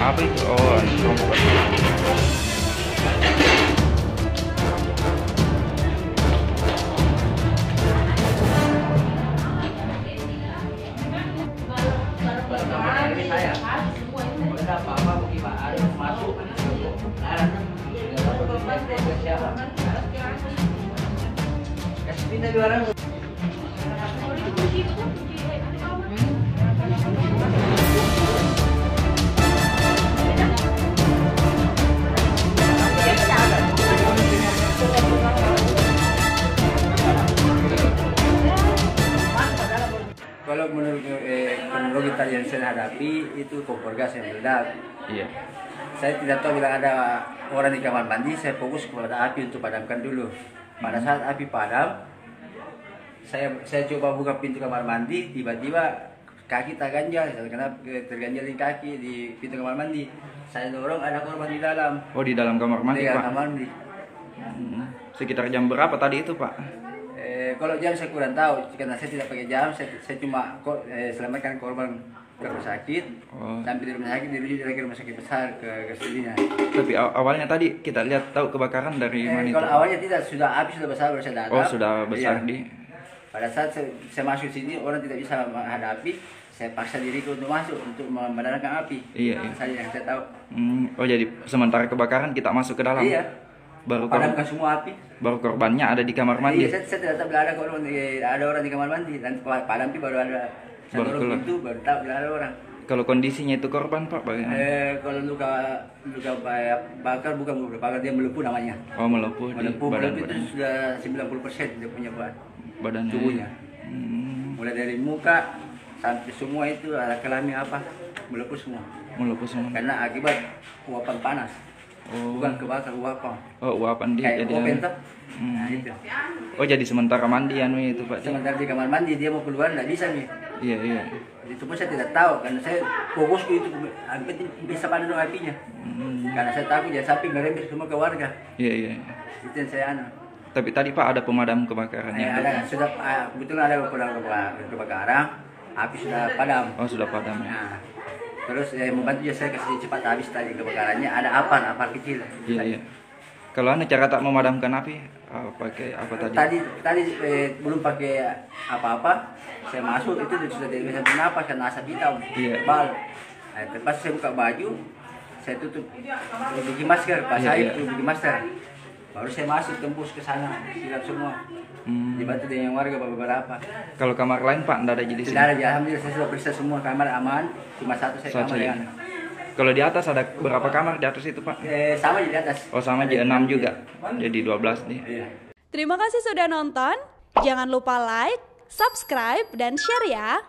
Apa itu? Oh, trompet. Kalau menurut teknologi tadi yang saya hadapi itu kompor gas yang meledak. Iya. Saya tidak tahu bila ada orang di kamar mandi, saya fokus kepada api untuk padamkan dulu. Pada saat api padam, saya coba buka pintu kamar mandi, tiba-tiba kaki tak ganjal, karena terganjal di kaki di pintu kamar mandi. Saya dorong, ada korban di dalam. Oh, di dalam kamar mandi, Pak? Kamar mandi. Sekitar jam berapa tadi itu, Pak? Kalau jam saya kurang tahu, karena saya tidak pakai jam, saya cuma selamatkan korban ke rumah sakit. Sampai di rumah sakit, dirujuk ke rumah sakit besar ke sininya. Tapi awalnya tadi kita lihat tahu kebakaran dari mana itu? Kalau awalnya tidak, api sudah besar baru saya datang. Oh, sudah besar. Iya. Pada saat saya masuk sini, orang tidak bisa menghadapi, saya paksa diriku untuk masuk untuk memadamkan api. Iya. Saya yang saya tahu. Oh, jadi sementara kebakaran kita masuk ke dalam? Iya. Baru padamkan semua api. Baru korbannya ada di kamar mandi? Iya, saya tidak tahu ada korban, ada orang di kamar mandi. Dan padam baru ada. Saya dorong pintu, baru tahu ada orang. Kalau kondisinya itu korban, Pak, bagaimana? Kalau luka bakar, bukan bakar, dia melepuh namanya. Oh, melepuh itu sudah 90% dia punya badan tubuhnya. Mulai dari muka sampai semua itu ada kelamin melepuh semua. Melepuh semua. Karena akibat uapan panas. Oh. Bukan kebakar, uapan. Oh, uapan dia. Kayak uapan tuh. Nah, itu. Oh, jadi sementara mandi itu, Pak? Sementara di kamar mandi, dia mau keluar nggak bisa nih. Iya. Itu pun saya tidak tahu, karena saya fokus itu bisa padam apinya. Karena saya takut ya sampai merembet semua ke warga. Iya. Itu yang saya Tapi tadi, Pak, ada pemadam kebakarannya? Ada, sudah kebetulan ada pemadam kebakaran, api sudah padam. Oh, sudah padam ya. Nah, terus membantu ya saya kasih cepat habis tadi kebakarannya. Ada apar kecil. Iya. Kalau cara tak memadamkan api, pakai apa tadi? Tadi belum pakai apa-apa. Saya masuk itu sudah tidak bisa bernapas karena asap hitam. Iya. Bal. Nah, pas saya buka baju, saya tutup, bikin masker, bikin masker. Baru saya masuk tembus ke sana, silap semua. Dibantu dengan warga beberapa. Kalau kamar lain, Pak, tidak ada jadi sini? Tidak ada, alhamdulillah saya sudah periksa semua kamar aman, cuma satu kamar yang. Kalau di atas ada berapa kamar di atas itu, Pak? Sama di atas. Oh, sama di 6 juga. Jadi 12 nih. Iya. Terima kasih sudah nonton. Jangan lupa like, subscribe, dan share ya.